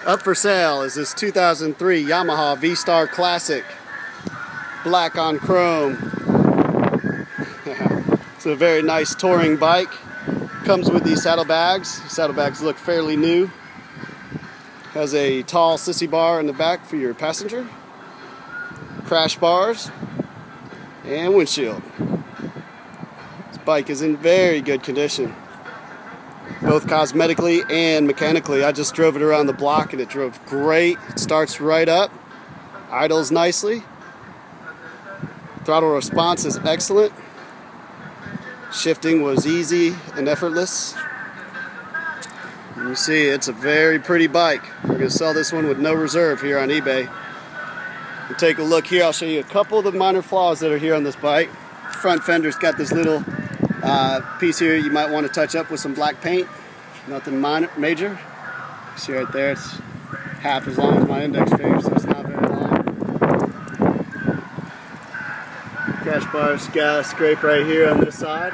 Up for sale is this 2003 Yamaha V-Star Classic, black on chrome. It's a very nice touring bike. Comes with these saddlebags. Saddlebags look fairly new. Has a tall sissy bar in the back for your passenger. Crash bars and windshield. This bike is in very good condition, both cosmetically and mechanically. I just drove it around the block and it drove great. It starts right up, idles nicely. Throttle response is excellent. Shifting was easy and effortless. And you see, it's a very pretty bike. We're going to sell this one with no reserve here on eBay. You take a look here, I'll show you a couple of the minor flaws that are here on this bike. Front fender's got this little piece here you might want to touch up with some black paint. Nothing major. See right there, it's half as long as my index finger, so it's not very long. Crash bar's got a scrape right here on this side.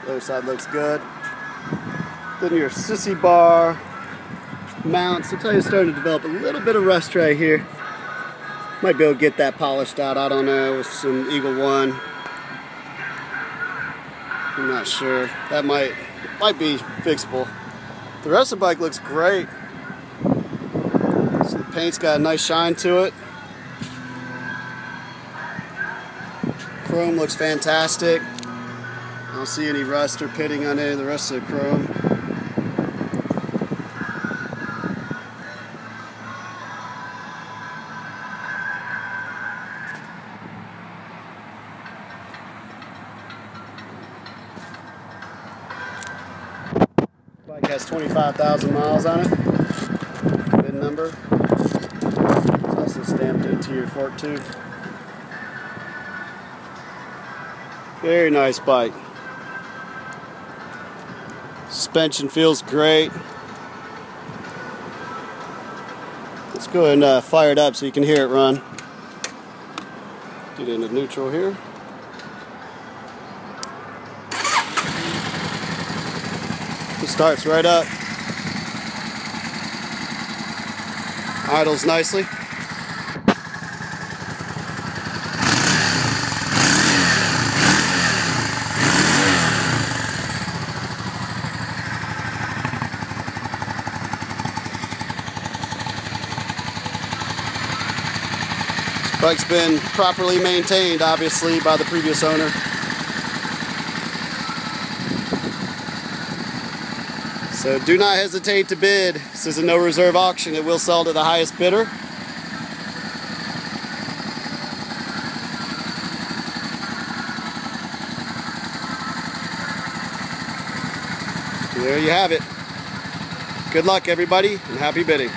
The other side looks good. Then your sissy bar mounts, looks like it's starting to develop a little bit of rust right here. Might be able to get that polished out, I don't know, with some Eagle One. I'm not sure. That might be fixable. The rest of the bike looks great. So the paint's got a nice shine to it. Chrome looks fantastic. I don't see any rust or pitting on any of the rest of the chrome. Bike has 25,000 miles on it. Good number. It's also stamped into your fork tube. Very nice bike. Suspension feels great. Let's go ahead and fire it up so you can hear it run. Get into neutral here. It starts right up. Idles nicely. Bike's been properly maintained, obviously, by the previous owner. So do not hesitate to bid. This is a no reserve auction. It will sell to the highest bidder. There you have it. Good luck, everybody, and happy bidding.